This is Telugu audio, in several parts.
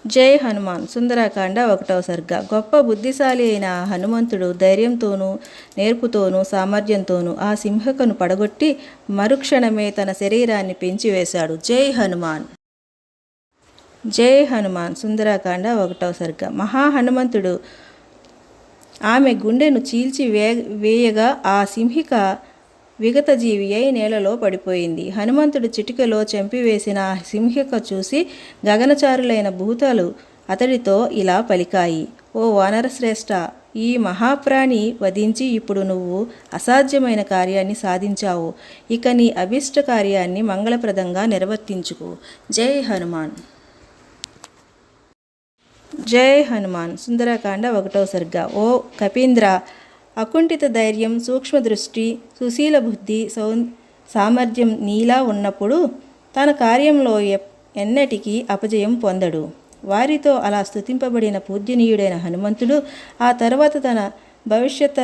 జై హనుమాన్. సుందరకాండ 1వ సర్గ. గొప్ప బుద్ధిశాలి అయిన హనుమంతుడు ధైర్యంతోనూ నేర్పుతోనూ సామర్థ్యంతోనూ ఆ సింహికను పడగొట్టి మరుక్షణమే తన శరీరాన్ని పెంచివేశాడు. జై హనుమాన్. జై హనుమాన్. సుందరకాండ 1వ సర్గ. మహాహనుమంతుడు ఆమె గుండెను చీల్చి వేయగా ఆ సింహిక విగతజీవి అయి నేలలో పడిపోయింది. హనుమంతుడు చిటికలో చంపివేసిన సింహిక చూసి గగనచారులైన భూతాలు అతడితో ఇలా పలికాయి: ఓ వానరశ్రేష్ఠ, ఈ మహాప్రాణి వధించి ఇప్పుడు నువ్వు అసాధ్యమైన కార్యాన్ని సాధించావు. ఇక నీ అభిష్ట కార్యాన్ని మంగళప్రదంగా నిర్వర్తించుకో. జై హనుమాన్. జై హనుమాన్. సుందరకాండ 1వ సర్గ. ఓ కపీంద్ర, అకుంఠిత ధైర్యం, సూక్ష్మదృష్టి, సుశీల బుద్ధి, సామర్థ్యం నీలా ఉన్నప్పుడు తన కార్యంలో ఎన్నటికీ అపజయం పొందడు. వారితో అలా స్తుతింపబడిన పూజ్యనీయుడైన హనుమంతుడు ఆ తర్వాత తన భవిష్యత్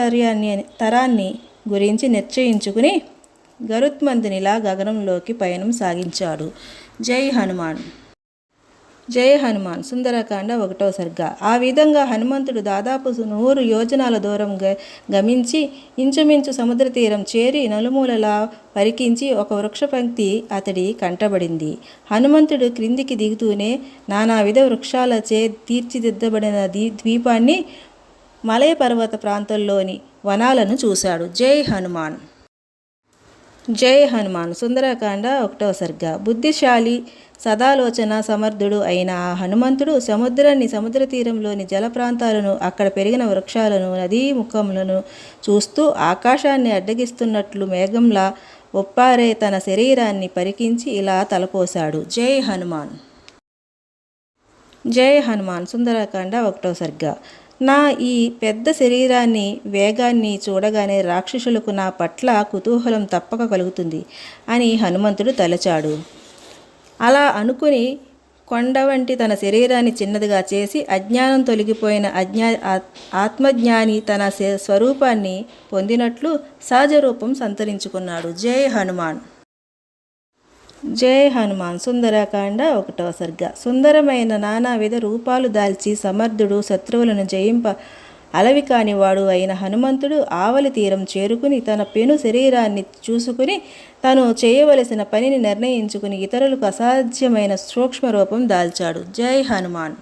తరాన్ని గురించి నిశ్చయించుకుని గరుత్మంతునిలా గగనంలోకి పయనం సాగించాడు. జై హనుమాన్. జై హనుమాన్. సుందరకాండ 1వ సర్గ. ఆ విధంగా హనుమంతుడు దాదాపు 100 యోజనాల దూరం గమించి ఇంచుమించు సముద్ర తీరం చేరి నలుమూలలా పరికించి ఒక వృక్షపంక్తి అతడి కంటబడింది. హనుమంతుడు క్రిందికి దిగుతూనే నానావిధ వృక్షాలచే తీర్చిదిద్దబడిన ద్వీపాన్ని, మలయ పర్వత ప్రాంతంలోని వనాలను చూశాడు. జై హనుమాన్. జై హనుమాన్. సుందరకాండ 1వ సర్గ. బుద్ధిశాలి, సదాలోచన సమర్థుడు అయిన ఆ హనుమంతుడు సముద్ర తీరంలోని జల ప్రాంతాలను, అక్కడ పెరిగిన వృక్షాలను, నదీ ముఖములను చూస్తూ ఆకాశాన్ని అడ్డగిస్తున్నట్లు మేఘంలా ఒప్పారే తన శరీరాన్ని పరికించి ఇలా తలపోశాడు. జై హనుమాన్. జై హనుమాన్. సుందరకాండ 1వ సర్గ. నా ఈ పెద్ద శరీరాన్ని, వేగాన్ని చూడగానే రాక్షసులకు నా పట్ల కుతూహలం తప్పక కలుగుతుంది అని హనుమంతుడు తలచాడు. అలా అనుకుని కొండ వంటి తన శరీరాన్ని చిన్నదిగా చేసి అజ్ఞానం తొలగిపోయిన ఆత్మజ్ఞాని తన స్వరూపాన్ని పొందినట్లు సహజ రూపం సంతరించుకున్నాడు. జై హనుమాన్. జై హనుమాన్. సుందరకాండ 1వ సర్గ. సుందరమైన నానావిధ రూపాలు దాల్చి సమర్థుడు, శత్రువులను జయింప అలవి కానివాడు అయిన హనుమంతుడు ఆవలి తీరం చేరుకుని తన పెను శరీరాన్ని చూసుకుని తను చేయవలసిన పనిని నిర్ణయించుకుని ఇతరులకు అసాధ్యమైన సూక్ష్మ రూపం దాల్చాడు. జై హనుమాన్.